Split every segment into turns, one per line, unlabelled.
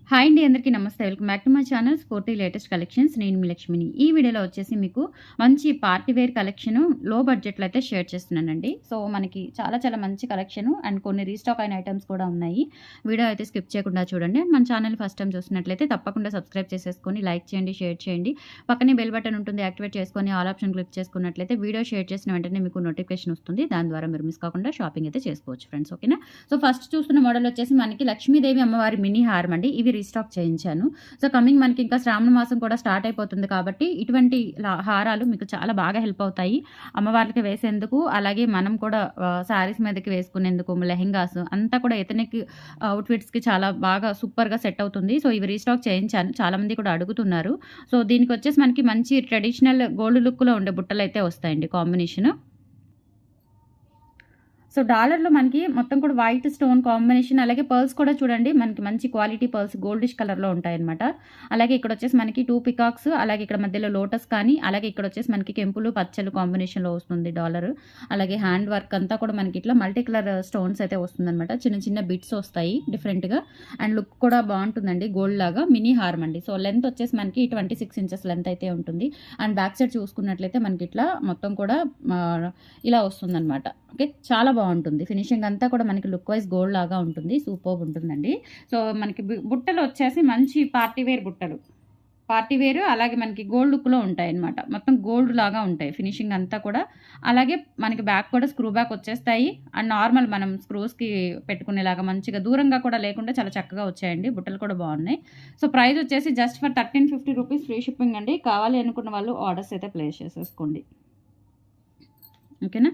Hi అండి, అందరికీ నమస్తే. Welcome back to my channel sporty latest collections. నేను మీ లక్ష్మిని. ఈ వీడియోలో వచ్చేసి మీకు మంచి పార్టీ వేర్ కలెక్షను లో బడ్జెట్లో అయితే షేర్ చేస్తున్నానండి. సో మనకి చాలా చాలా మంచి కలెక్షను అండ్ కొన్ని రీస్టాక్ అయిన ఐటమ్స్ కూడా ఉన్నాయి. వీడియో అయితే స్కిప్ చేయకుండా చూడండి. మన ఛానల్ ఫస్ట్ టైం చూసినట్లయితే తప్పకుండా సబ్స్క్రైబ్ చేసేసుకొని లైక్ చేయండి, షేర్ చేయండి. పక్కనే బెల్ బటన్ ఉంటుంది, యాక్టివేట్ చేసుకొని ఆల్ ఆప్షన్ క్లిక్ చేసుకున్నట్లయితే వీడియో షేర్ చేసిన వెంటనే మీకు నోటిఫికేషన్ వస్తుంది. దాని ద్వారా మీరు మిస్ కాకుండా షాపింగ్ అయితే చేసుకోవచ్చు ఫ్రెండ్స్. ఓకేనా? సో ఫస్ట్ చూస్తున్న మోడల్ వచ్చేసి మనకి లక్ష్మీదేవి అమ్మవారి మినీ హారం అండి. ఇవి రీస్టాక్ చేయించాను. సో కమింగ్ మనకి ఇంకా శ్రావణ మాసం కూడా స్టార్ట్ అయిపోతుంది కాబట్టి ఇటువంటి హారాలు మీకు చాలా బాగా హెల్ప్ అవుతాయి అమ్మవారికి వేసేందుకు. అలాగే మనం కూడా శారీస్ మీదకి వేసుకునేందుకు, లెహెంగాస్ అంతా కూడా ఎథనిక్ అవుట్ఫిట్స్కి చాలా బాగా సూపర్గా సెట్ అవుతుంది. సో ఇవి రీస్టాక్ చేయించాను, చాలామంది కూడా అడుగుతున్నారు. సో దీనికి వచ్చేసి మనకి మంచి ట్రెడిషనల్ గోల్డ్ లుక్లో ఉండే బుట్టలు అయితే వస్తాయండి కాంబినేషన్. సో డాలర్లో మనకి మొత్తం కూడా వైట్ స్టోన్ కాంబినేషన్, అలాగే పర్ల్స్ కూడా చూడండి మనకి మంచి క్వాలిటీ పర్ల్స్ గోల్డిష్ కలర్లో ఉంటాయన్నమాట. అలాగే ఇక్కడ వచ్చేసి మనకి 2 పికాక్స్, అలాగే ఇక్కడ మధ్యలో లోటస్ కానీ, అలాగే ఇక్కడ వచ్చేసి మనకి కెంపులు పచ్చలు కాంబినేషన్లో వస్తుంది డాలర్. అలాగే హ్యాండ్ వర్క్ అంతా కూడా మనకి ఇట్లా మల్టీ కలర్ స్టోన్స్ అయితే వస్తుందన్నమాట. చిన్న చిన్న బిట్స్ వస్తాయి డిఫరెంట్గా అండ్ లుక్ కూడా బాగుంటుందండి. గోల్డ్ లాగా మినీ హార్మ్ అండి. సో లెంత్ వచ్చేసి మనకి 26 ఇంచెస్ లెంత్ అయితే ఉంటుంది. అండ్ బ్యాక్ సైడ్ చూసుకున్నట్లయితే మనకి ఇట్లా మొత్తం కూడా ఇలా వస్తుందన్నమాట. ఓకే, చాలా బాగుంటుంది. ఫినిషింగ్ అంతా కూడా మనకి లుక్ వైజ్ గోల్డ్ లాగా ఉంటుంది. సూపర్ ఉంటుందండి. సో మనకి బుట్టలు వచ్చేసి మంచి పార్టీ వేర్ బుట్టలు, పార్టీ వేరు అలాగే మనకి గోల్డ్ లుక్లో ఉంటాయి అన్నమాట. మొత్తం గోల్డ్ లాగా ఉంటాయి ఫినిషింగ్ అంతా కూడా. అలాగే మనకి బ్యాక్ కూడా స్క్రూ బ్యాక్ వచ్చేస్తాయి అండ్ నార్మల్ మనం స్క్రూస్కి పెట్టుకునేలాగా మంచిగా దూరంగా కూడా లేకుండా చాలా చక్కగా వచ్చాయండి. బుట్టలు కూడా బాగున్నాయి. సో ప్రైస్ వచ్చేసి just for 1350 rupees free shipping అండి. కావాలి అనుకున్న వాళ్ళు ఆర్డర్స్ అయితే ప్లేస్ చేసేసుకోండి. ఓకేనా?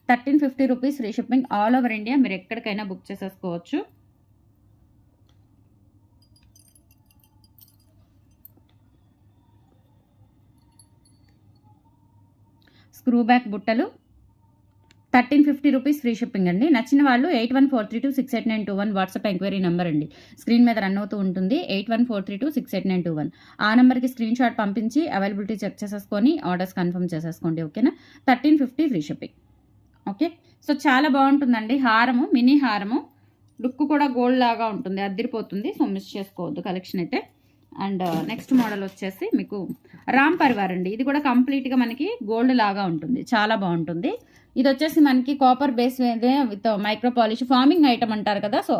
1350 rupees free shipping all over India. మీరు ఎక్కడికైనా బుక్ చేసేసుకోవచ్చు. స్క్రూ బ్యాక్ బుట్టలు 1350 రూపీస్ ఫ్రీ షిప్పింగ్ అండి. నచ్చిన వాళ్ళు 8143268921 వాట్సాప్ ఎంక్వైరీ నెంబర్ అండి. స్క్రీన్ మీద రన్ అవుతూ ఉంటుంది. 8143268921 ఆ నెంబర్కి స్క్రీన్ షాట్ పంపించి అవైలబిలిటీ చెక్ చేసేసుకొని ఆర్డర్స్ కన్ఫర్మ్ చేసేసుకోండి. ఓకేనా? 1350 ఫ్రీ షిప్పింగ్. ఓకే, సో చాలా బాగుంటుందండి హారము, మినీ హారము. లుక్ కూడా గోల్డ్ లాగా ఉంటుంది, అద్దరిపోతుంది. సో మిస్ చేసుకోవద్దు కలెక్షన్ అయితే. అండ్ నెక్స్ట్ మోడల్ వచ్చేసి మీకు రామ్ పరివార్ అండి. ఇది కూడా కంప్లీట్గా మనకి గోల్డ్ లాగా ఉంటుంది, చాలా బాగుంటుంది. ఇది వచ్చేసి మనకి copper base with micro polish farming item అంటారు కదా. సో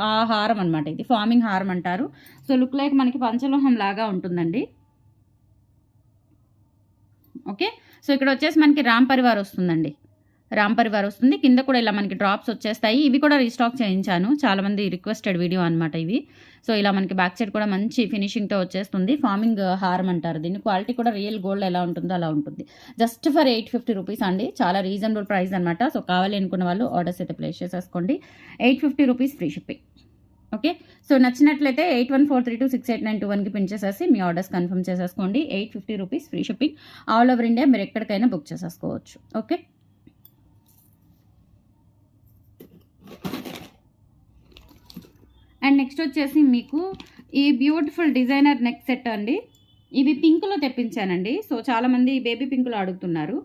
ఆ హారం అనమాట. ఇది ఫార్మింగ్ హారం అంటారు. సో లుక్ లైక్ మనకి పంచలోహం లాగా ఉంటుందండి. ఓకే, సో ఇక్కడ వచ్చేసి మనకి రామ్ పరివార్ వస్తుందండి. రామ్ పరివార్ వస్తుంది. కింద కూడా ఇలా మనకి డ్రాప్స్ వచ్చేస్తాయి. ఇవి కూడా రీస్టాక్ చేయించాను, చాలామంది రిక్వెస్టెడ్ వీడియో అనమాట ఇవి. సో ఇలా మనకి బ్యాక్ సైడ్ కూడా మంచి ఫినిషింగ్తో వచ్చేస్తుంది. ఫార్మింగ్ హారం అంటారు దీన్ని. క్వాలిటీ కూడా రియల్ గోల్డ్ ఎలా ఉంటుందో అలా ఉంటుంది. జస్ట్ ఫర్ 850 రూపీస్ అండి. చాలా రీజనబుల్ ప్రైస్ అనమాట. సో కావాలి అనుకున్న వాళ్ళు ఆర్డర్స్ అయితే ప్లేస్ చేసేసుకోండి. 850 rupees free shipping. Okay, so నచ్చినట్లయితే 8143268921కి పిన్ చేసేసి మీ ఆర్డర్స్ కన్ఫర్మ్ చేసేసుకోండి. 850 rupees free shipping all over India. మీరు ఎక్కడికైనా బుక్ చేసేసుకోవచ్చు. ఓకే, అండ్ నెక్స్ట్ వచ్చేసి మీకు ఈ బ్యూటిఫుల్ డిజైనర్ నెక్ సెట్ అండి. ఇవి పింక్లో తెప్పించానండి. సో చాలామంది బేబీ పింక్లో అడుగుతున్నారు.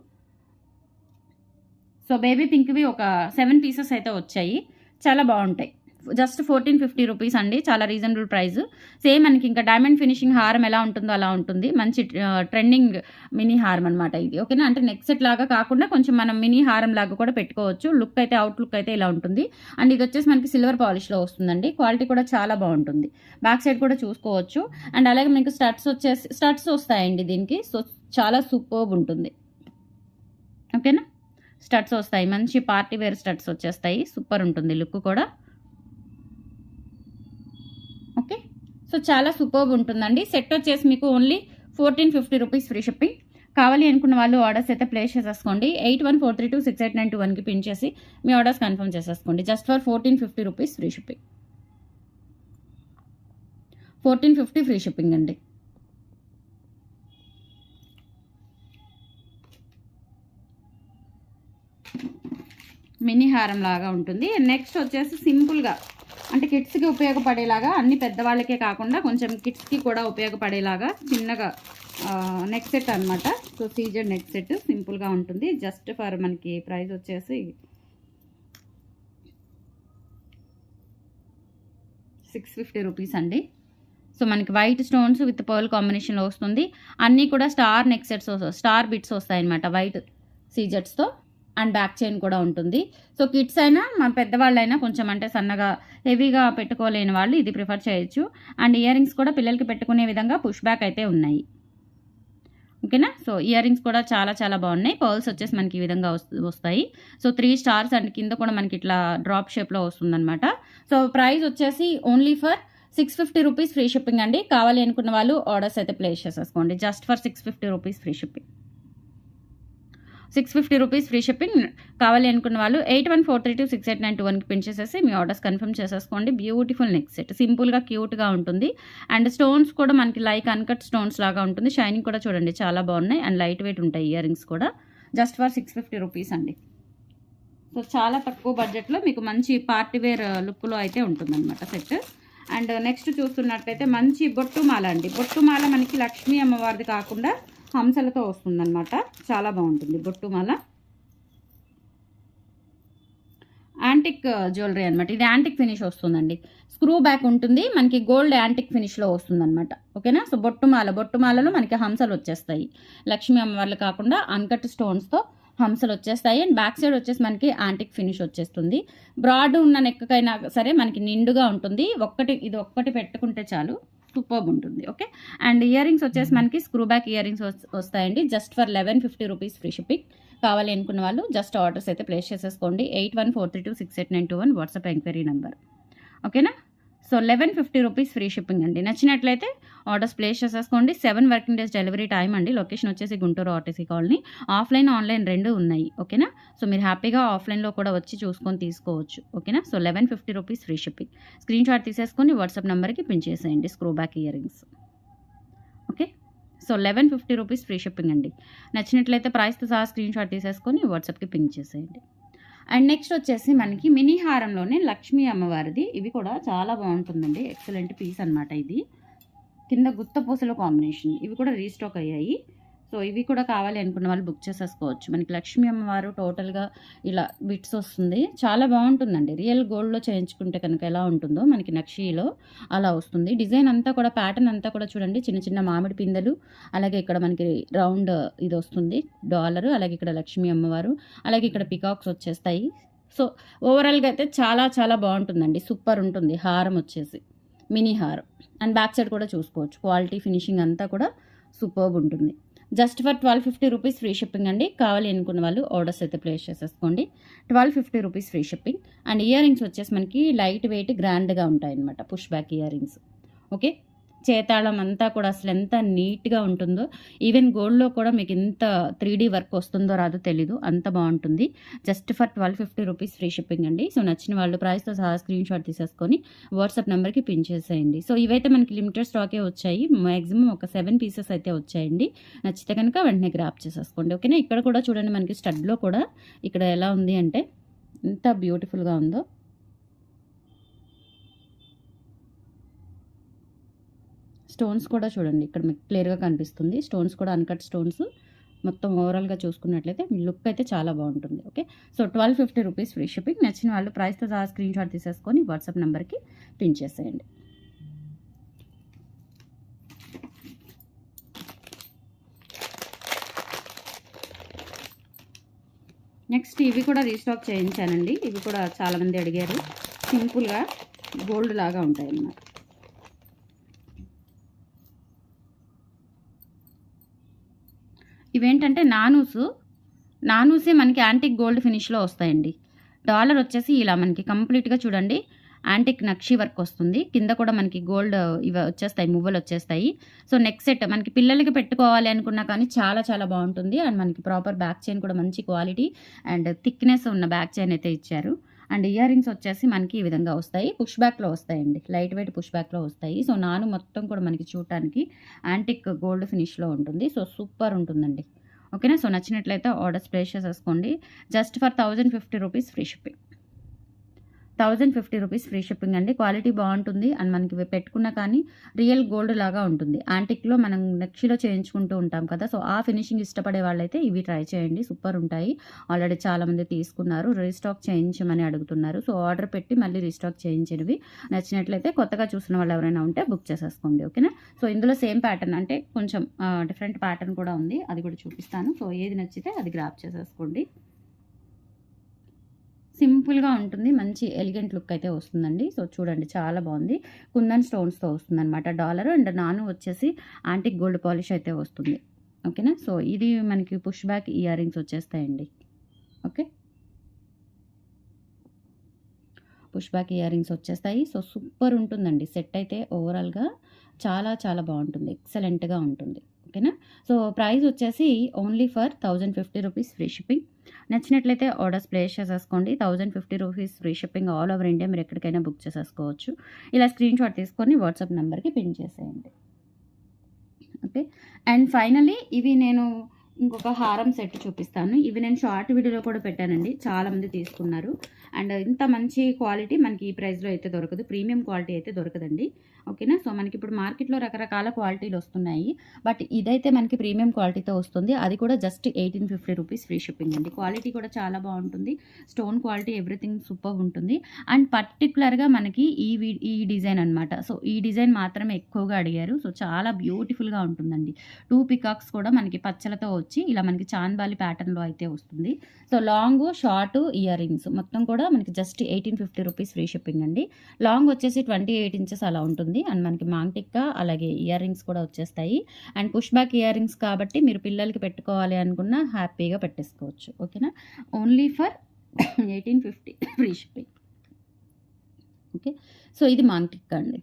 సో బేబీ పింక్వి ఒక 7 పీసెస్ అయితే వచ్చాయి, చాలా బాగుంటాయి. జస్ట్ 1450 రూపీస్ అండి. చాలా రీజనబుల్ ప్రైస్. సేమ్ మనకి ఇంకా డైమండ్ ఫినిషింగ్ హారం ఎలా ఉంటుందో అలా ఉంటుంది. మంచి ట్రెండింగ్ మినీ హారం అనమాట ఇది. ఓకేనా? అంటే నెక్ సెట్ లాగా కాకుండా కొంచెం మనం మినీ హారం లాగా కూడా పెట్టుకోవచ్చు. లుక్ అయితే అవుట్ లుక్ అయితే ఇలా ఉంటుంది. అండ్ ఇది వచ్చేసి మనకి సిల్వర్ పాలిష్లో వస్తుందండి. క్వాలిటీ కూడా చాలా బాగుంటుంది. బ్యాక్ సైడ్ కూడా చూసుకోవచ్చు. అండ్ అలాగే మీకు స్టడ్స్ వస్తాయండి దీనికి. సో చాలా సూపర్బ్ ఉంటుంది. ఓకేనా? స్టడ్స్ వస్తాయి, మంచి పార్టీ వేర్ స్టడ్స్ వచ్చేస్తాయి. సూపర్ ఉంటుంది లుక్ కూడా. ఓకే, సో చాలా సూపర్బ్ ఉంటుందండి. సెట్ వచ్చేసి మీకు ఓన్లీ 1450 రూపీస్ ఫ్రీ షిప్పింగ్. కావాలి అనుకున్న వాళ్ళు ఆర్డర్స్ అయితే ప్లేస్ చేసేసుకోండి. 8143268921కి పిన్ చేసి మీ ఆర్డర్స్ కన్ఫర్మ్ చేసేసుకోండి. Just for 1450 rupees free shipping. 1450 free shipping అండి. మినీ హారం లాగా ఉంటుంది. నెక్స్ట్ వచ్చేసి సింపుల్గా అంటే కిడ్స్కి ఉపయోగపడేలాగా, అన్ని పెద్దవాళ్ళకే కాకుండా కొంచెం కిడ్స్కి కూడా ఉపయోగపడేలాగా చిన్నగా నెక్ సెట్ అనమాట. సో సీజర్ నెక్ సెట్ సింపుల్గా ఉంటుంది. జస్ట్ ఫర్ మనకి ప్రైస్ వచ్చేసి 650 రూపీస్ అండి. సో మనకి వైట్ స్టోన్స్ విత్ పర్ల్ కాంబినేషన్లో వస్తుంది. అన్నీ కూడా star neck sets star bits వస్తాయన్నమాట వైట్ సీజెట్స్తో. అండ్ బ్యాక్ చైన్ కూడా ఉంటుంది. సో కిడ్స్ అయినా మన పెద్దవాళ్ళైనా కొంచెం అంటే సన్నగా హెవీగా పెట్టుకోలేని వాళ్ళు ఇది ప్రిఫర్ చేయొచ్చు. అండ్ ఇయర్ రింగ్స్ కూడా పిల్లలకి పెట్టుకునే విధంగా పుష్ బ్యాక్ అయితే ఉన్నాయి. ఓకేనా. సో ఇయర్ రింగ్స్ కూడా చాలా చాలా బాగున్నాయి. పర్ల్స్ వచ్చేసి మనకి ఈ విధంగా వస్తాయి. సో 3 స్టార్స్ అండ్ కింద కూడా మనకి ఇట్లా డ్రాప్ షేప్లో వస్తుందన్నమాట. సో ప్రైస్ వచ్చేసి only for 650 rupees free shipping అండి. కావాలి అనుకున్న వాళ్ళు ఆర్డర్స్ అయితే ప్లేస్ చేసేసుకోండి. Just for 650 rupees free shipping. 650 rupees free shipping. కావాలి అనుకున్న వాళ్ళు 8143268921కి పిన్ చేసేసి మీ ఆర్డర్స్ కన్ఫర్మ్ చేసేసుకోండి. బ్యూటిఫుల్ నెక్ సెట్, సింపుల్గా క్యూట్గా ఉంటుంది. అండ్ స్టోన్స్ కూడా మనకి లైక్ అన్కట్ స్టోన్స్ లాగా ఉంటుంది. షైనింగ్ కూడా చూడండి చాలా బాగున్నాయి. అండ్ లైట్ వెయిట్ ఉంటాయి ఇయర్ రింగ్స్ కూడా. జస్ట్ ఫర్ 650 రూపీస్ అండి. సో చాలా తక్కువ బడ్జెట్లో మీకు మంచి పార్టీవేర్ లుక్లో అయితే ఉంటుందన్నమాట సెట్. అండ్ నెక్స్ట్ చూస్తున్నట్లయితే మంచి బొట్టుమాల అండి. బొట్టుమాల మనకి లక్ష్మీ అమ్మవారిది కాకుండా హంసలతో వస్తుందన్నమాట. చాలా బాగుంటుంది బొట్టుమాల. యాంటిక్ జ్యువెలరీ అనమాట. ఇది యాంటిక్ ఫినిష్ వస్తుందండి. స్క్రూ బ్యాక్ ఉంటుంది. మనకి గోల్డ్ యాంటిక్ ఫినిష్లో వస్తుందన్నమాట. ఓకేనా. సో బొట్టుమాలలో మనకి హంసలు వచ్చేస్తాయి. లక్ష్మీ అమ్మవార్లు కాకుండా అన్కట్ స్టోన్స్తో హంసలు వచ్చేస్తాయి. అండ్ బ్యాక్ సైడ్ వచ్చేసి మనకి యాంటిక్ ఫినిష్ వచ్చేస్తుంది. బ్రాడ్ ఉన్న నెక్కకైనా సరే మనకి నిండుగా ఉంటుంది. ఇది ఒక్కటి పెట్టుకుంటే చాలు, సూపర్బ్ ఉంటుంది. ఓకే. అండ్ ఇయర్ రింగ్స్ వచ్చేసి మనకి స్క్రూ బ్యాక్ ఇయర్ రింగ్స్ వస్తాయండి. Just for 1150 rupees free shipping. కావాలి అనుకున్న వాళ్ళు జస్ట్ ఆర్డర్స్ అయితే ప్లేస్ చేసేసుకోండి. 8143268921 వాట్సాప్ ఎంక్వైరీ నెంబర్. ఓకేనా. సో 1150 రూపీస్ ఫ్రీ షిప్పింగ్ అండి. నచ్చినట్లయితే ఆర్డర్స్ ప్లేస్ చేసేసుకోండి. 7 వర్కింగ్ డేస్ డెలివరీ టైం అండి. లొకేషన్ వచ్చేసి Guntur RTC colony. Offline online రెండు ఉన్నాయి. ఓకేనా. సో మీరు హ్యాపీగా ఆఫ్లైన్లో కూడా వచ్చి చూసుకొని తీసుకోవచ్చు. ఓకేనా. So 1150 rupees free shipping. Screen shot తీసేసుకొని వాట్సాప్ నెంబర్కి పిన్ చేసేయండి. Screw back earrings. Okay. So 1150 rupees free shipping అండి. నచ్చినట్లయితే ప్రైస్తో సహా స్క్రీన్ షాట్ తీసేసుకొని వాట్సాప్కి పిన్ చేసేయండి. అండ్ నెక్స్ట్ వచ్చేసి మనకి మినీ హారంలోనే లక్ష్మీ అమ్మవారిది. ఇవి కూడా చాలా బాగుంటుందండి. ఎక్సలెంట్ పీస్ అనమాట. ఇది కింద గుత్త పూసల కాంబినేషన్. ఇవి కూడా రీస్టాక్ అయ్యాయి. సో ఇవి కూడా కావాలి అనుకున్న వాళ్ళు బుక్ చేసేసుకోవచ్చు. మనకి లక్ష్మీ అమ్మవారు టోటల్గా ఇలా బిట్స్ వస్తుంది. చాలా బాగుంటుందండి. రియల్ గోల్డ్లో చేయించుకుంటే కనుక ఎలా ఉంటుందో మనకి నక్షీలో అలా వస్తుంది. డిజైన్ అంతా కూడా ప్యాటర్న్ అంతా కూడా చూడండి. చిన్న చిన్న మామిడి పిందెలు, అలాగే ఇక్కడ మనకి రౌండ్ ఇది వస్తుంది డాలరు, అలాగే ఇక్కడ లక్ష్మీ అమ్మవారు, అలాగే ఇక్కడ పికాక్స్ వచ్చేస్తాయి. సో ఓవరాల్గా అయితే చాలా చాలా బాగుంటుందండి. సూపర్ ఉంటుంది హారం వచ్చేసి మినీ హారం. అండ్ బ్యాక్ సైడ్ కూడా చూసుకోవచ్చు. క్వాలిటీ ఫినిషింగ్ అంతా కూడా సూపర్బ్ ఉంటుంది. Just for 1250 rupees free shipping అండి. కావాలి అనుకున్న వాళ్ళు ఆర్డర్స్ అయితే ప్లేస్ చేసేసుకోండి. 1250 rupees free shipping. And earrings వచ్చేసి మనకి లైట్ వెయిట్ గ్రాండ్గా ఉంటాయి అన్నమాట. Push back earrings. Okay. చేతాళం అంతా కూడా అసలు ఎంత నీట్గా ఉంటుందో. ఈవెన్ గోల్డ్లో కూడా మీకు ఎంత 3D వర్క్ వస్తుందో రాదో తెలీదు, అంత బాగుంటుంది. Just for 1250 rupees free shipping అండి. సో నచ్చిన వాళ్ళు ప్రైస్తో సహా స్క్రీన్ షాట్ తీసేసుకొని వాట్సాప్ నెంబర్కి పిన్ చేసేయండి. సో ఇవైతే మనకి లిమిటెడ్ స్టాకే వచ్చాయి. మ్యాక్సిమం ఒక 7 పీసెస్ అయితే వచ్చాయండి. నచ్చితే కనుక వెంటనే గ్రాప్ చేసేసుకోండి. ఓకేనా. ఇక్కడ కూడా చూడండి మనకి స్టడ్లో కూడా ఇక్కడ ఎలా ఉంది అంటే ఎంత బ్యూటిఫుల్గా ఉందో. స్టోన్స్ కూడా చూడండి ఇక్కడ మీకు క్లియర్గా కనిపిస్తుంది. స్టోన్స్ కూడా అన్కట్ స్టోన్స్. మొత్తం ఓవరాల్గా చూసుకున్నట్లయితే మీ లుక్ అయితే చాలా బాగుంటుంది. Okay. So 1250 rupees free shipping. నచ్చిన వాళ్ళు ప్రైస్తో సహా స్క్రీన్ షాట్ తీసేసుకొని వాట్సాప్ నెంబర్కి పిన్ చేసేయండి. నెక్స్ట్ ఇవి కూడా రీస్టాక్ చేయించానండి. ఇవి కూడా చాలామంది అడిగారు. సింపుల్గా గోల్డ్ లాగా ఉంటాయి అన్నమాట. ఇవేంటంటే నానూసే మనకి యాంటిక్ గోల్డ్ ఫినిష్లో వస్తాయండి. డాలర్ వచ్చేసి ఇలా మనకి కంప్లీట్గా చూడండి యాంటిక్ నక్షి వర్క్ వస్తుంది. కింద కూడా మనకి గోల్డ్ ఇవి వచ్చేస్తాయి, మువ్వలు వచ్చేస్తాయి. సో నెక్ సెట్ మనకి పిల్లలకి పెట్టుకోవాలి అనుకున్నా కానీ చాలా చాలా బాగుంటుంది. అండ్ మనకి ప్రాపర్ బ్యాక్ చైన్ కూడా మంచి క్వాలిటీ అండ్ థిక్నెస్ ఉన్న బ్యాక్ చైన్ అయితే ఇచ్చారు. అండ్ ఇయర్ రింగ్స్ వచ్చేసి మనకి ఈ విధంగా వస్తాయి. పుష్ బ్యాక్లో వస్తాయండి. లైట్ వెయిట్ పుష్ బ్యాక్లో వస్తాయి. సో నాను మొత్తం కూడా మనకి చూడటానికి యాంటిక్ గోల్డ్ ఫినిష్లో ఉంటుంది. సో సూపర్ ఉంటుందండి. ఓకేనా. సో నచ్చినట్లయితే ఆర్డర్స్ ప్లేస్ చేసేసుకోండి. Just for 1050 rupees free shipping. 1050 rupees free shipping అండి. క్వాలిటీ బాగుంటుంది అండ్ మనకి ఇవి పెట్టుకున్నా కానీ రియల్ గోల్డ్ లాగా ఉంటుంది. యాంటిక్‌లో మనం నక్షిలో చేయించుకుంటూ ఉంటాం కదా! సో, ఆ ఫినిషింగ్ ఇష్టపడే వాళ్ళైతే ఇవి ట్రై చేయండి. సూపర్ ఉంటాయి. ఆల్రెడీ చాలామంది తీసుకున్నారు. రీస్టాక్ చేయించమని అడుగుతున్నారు. సో, ఆర్డర్ పెట్టి మళ్ళీ రీస్టాక్ చేయించినవి నచ్చినట్లయితే కొత్తగా చూసిన వాళ్ళు ఎవరైనా ఉంటే బుక్ చేసేసుకోండి. ఓకేనా? సో, ఇందులో సేమ్ ప్యాటర్న్ అంటే కొంచెం డిఫరెంట్ ప్యాటర్న్ కూడా ఉంది. అది కూడా చూపిస్తాను. సో, ఏది నచ్చితే అది గ్రాబ్ చేసేసుకోండి. సింపుల్‌గా ఉంటుంది. మంచి ఎలిగెంట్ లుక్ అయితే వస్తుందండి. సో, చూడండి చాలా బాగుంది. కుందన్ స్టోన్స్‌తో వస్తుందనమాట డాలర్ అండ్ నాను వచ్చేసి యాంటిక్ గోల్డ్ పాలిష్ అయితే వస్తుంది. ఓకేనా? సో, ఇది మనకి పుష్ బ్యాక్ ఇయర్ రింగ్స్ వచ్చేస్తాయండి. Okay. Push back earrings వచ్చేస్తాయి. సో, సూపర్ ఉంటుందండి. సెట్ అయితే ఓవరాల్‌గా చాలా చాలా బాగుంటుంది. ఎక్సలెంట్‌గా ఉంటుంది. ఓకేనా? సో, ప్రైస్ వచ్చేసి only for 1050 rupees free shipping. నచ్చినట్లయితే ఆర్డర్స్ ప్లేస్ చేసేసుకోండి. 1050 rupees free shipping all over India మీరు ఎక్కడికైనా బుక్ చేసేసుకోవచ్చు. ఇలా స్క్రీన్ షాట్ తీసుకొని వాట్సాప్ నెంబర్‌కి పిన్ చేసేయండి. ఓకే. అండ్ ఫైనల్లీ ఇవి నేను ఇంకొక హారం సెట్ చూపిస్తాను. ఇవి నేను షార్ట్ వీడియోలో కూడా పెట్టానండి. చాలామంది తీసుకున్నారు. అండ్ ఇంత మంచి క్వాలిటీ మనకి ఈ ప్రైస్‌లో అయితే దొరకదు. ప్రీమియం క్వాలిటీ అయితే దొరకదండి. ఓకేనా? సో, మనకి ఇప్పుడు మార్కెట్‌లో రకరకాల క్వాలిటీలు వస్తున్నాయి. బట్ ఇదైతే మనకి ప్రీమియం క్వాలిటీతో వస్తుంది. అది కూడా జస్ట్ 1850 రూపీస్ ఫ్రీ షిప్పింగ్ అండి. క్వాలిటీ కూడా చాలా బాగుంటుంది. స్టోన్ క్వాలిటీ ఎవ్రీథింగ్ సూపర్ ఉంటుంది. అండ్ పర్టిక్యులర్‌గా మనకి ఈ డిజైన్ అనమాట. సో, ఈ డిజైన్ మాత్రమే ఎక్కువగా అడిగారు. సో, చాలా బ్యూటిఫుల్‌గా ఉంటుందండి. 2 పికాక్స్ కూడా మనకి పచ్చలతో వచ్చి ఇలా మనకి చాంద్బాలి ప్యాటర్న్‌లో అయితే వస్తుంది. So, long, short, ear rings మొత్తం కూడా మనకి జస్ట్ 1850 రూపీస్ ఫ్రీ షిప్పింగ్ అండి. లాంగ్ వచ్చేసి 28 ఇంచెస్ అలా ఉంటుంది. అండ్ మనకి మాంగ్టిక్కా అలాగే ఇయర్ రింగ్స్ కూడా వచ్చేస్తాయి. And push back ear rings కాబట్టి మీరు పిల్లలకి పెట్టుకోవాలి అనుకున్న హ్యాపీగా పెట్టేసుకోవచ్చు. ఓకేనా? Only for 1850 free shipping. Okay. So, ఇది మాంగ్టిక్కా అండి.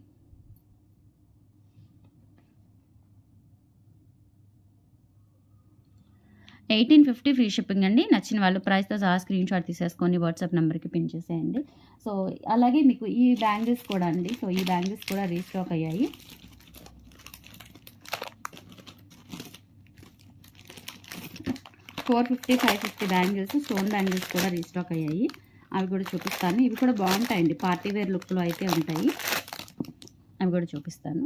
1850 ఫ్రీ షిప్పింగ్ అండి. నచ్చిన వాళ్ళు ప్రైస్‌తో సహా స్క్రీన్ షాట్ తీసేసుకొని వాట్సాప్ నెంబర్‌కి పిన్ చేసేయండి. సో, అలాగే మీకు ఈ బ్యాంగిల్స్ కూడా అండి. సో, ఈ బ్యాంగిల్స్ కూడా రీస్టాక్ అయ్యాయి. 450, 550 బ్యాంగిల్స్, స్టోన్ బ్యాంగిల్స్ కూడా రీస్టాక్ అయ్యాయి. అవి కూడా చూపిస్తాను. ఇవి కూడా బాగుంటాయండి. పార్టీ వేర్ లుక్‌లో అయితే ఉంటాయి. అవి కూడా చూపిస్తాను.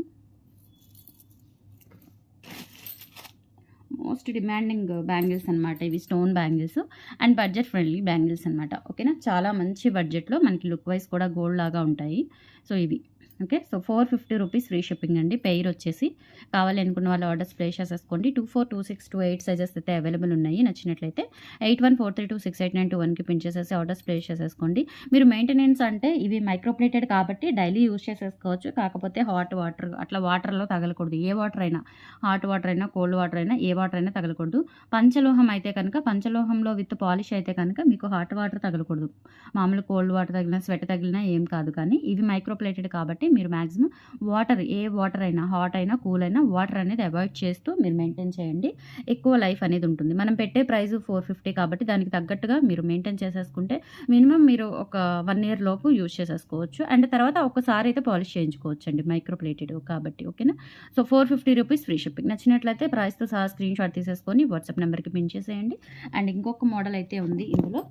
మోస్ట్ డిమాండింగ్ బ్యాంగిల్స్ అనమాట. ఇవి stone bangles and budget friendly bangles అనమాట. ఓకేనా? చాలా మంచి బడ్జెట్‌లో మనకి లుక్ వైజ్ కూడా గోల్డ్ లాగా ఉంటాయి. సో, ఇవి okay. So, 450 rupees free shipping అండి. పెయిర్ వచ్చేసి కావాలి అనుకున్న వాళ్ళు ఆర్డర్స్ ప్లేస్ చేసేసుకోండి. 24, 26, 28 సైజెస్ అయితే అవైలబుల్ ఉన్నాయి. నచ్చినట్లయితే 8143268921కి పిన్ చేసేసి ఆర్డర్స్ ప్లేస్ చేసేసుకోండి. మీరు మెయింటెనెన్స్ అంటే ఇవి మైక్రోప్లేటెడ్ కాబట్టి డైలీ యూజ్ చేసేసుకోవచ్చు. కాకపోతే హాట్ వాటర్ అట్లా వాటర్‌లో తగలకూడదు. ఏ వాటర్ అయినా హాట్ వాటర్ అయినా, కోల్డ్ వాటర్ అయినా, ఏ వాటర్ అయినా తగలకూడదు. పంచలోహం అయితే కనుక పంచలోహంలో విత్ పాలిష్ అయితే కనుక మీకు హాట్ వాటర్ తగలకూడదు. మామూలు కోల్డ్ వాటర్ తగిలినా, స్వెట్ తగిలినా ఏం కాదు. కానీ ఇవి మైక్రోప్లేటెడ్ కాబట్టి మీరు మాక్సిమం వాటర్ ఏ వాటర్ అయినా, హాట్ అయినా, కూల్ అయినా వాటర్ అనేది అవాయిడ్ చేస్తూ మీరు మెయింటైన్ చేయండి. ఎక్కువ లైఫ్ అనేది ఉంటుంది. మనం పెట్టే ప్రైస్ 450 కాబట్టి దానికి తగ్గట్టుగా మీరు మెయింటైన్ చేసేసుకుంటే మినిమం మీరు ఒక 1 ఇయర్ లోపు యూజ్ చేసేసుకోవచ్చు. అండ్ తర్వాత ఒక్కసారి అయితే పాలిష్ చేయించుకోవచ్చు అండి మైక్రోప్లేటెడ్ కాబట్టి. ఓకేనా? So, 450 rupees free shipping. నచ్చినట్లయితే ప్రైస్‌తో సహా స్క్రీన్ షాట్ తీసేసుకొని వాట్సాప్ నెంబర్‌కి పిన్ చేసేయండి. అండ్ ఇంకొక మోడల్ అయితే ఉంది ఇందులో.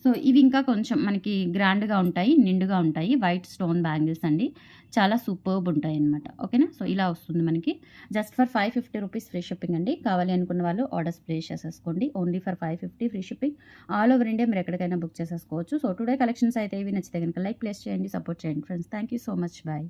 సో, ఇవి ఇంకా కొంచెం మనకి గ్రాండ్‌గా ఉంటాయి. నిండుగా ఉంటాయి. వైట్ స్టోన్ బ్యాంగిల్స్ అండి. చాలా సూపర్బ్ ఉంటాయన్నమాట. ఓకేనా? సో, ఇలా వస్తుంది మనకి. Just for 550 rupees free shipping అండి. కావాలి అనుకున్న వాళ్ళు ఆర్డర్స్ ప్లేస్ చేసేసుకోండి. Only for 550 free shipping. All over India మీరు ఎక్కడికైనా బుక్ చేసేసుకోవచ్చు. సో, టుడే కలెక్షన్స్ అయితే ఇవి నచ్చితే గనుక లైక్ ప్లేస్ చేయండి, సపోర్ట్ చేయండి friends. Thank you so much. By.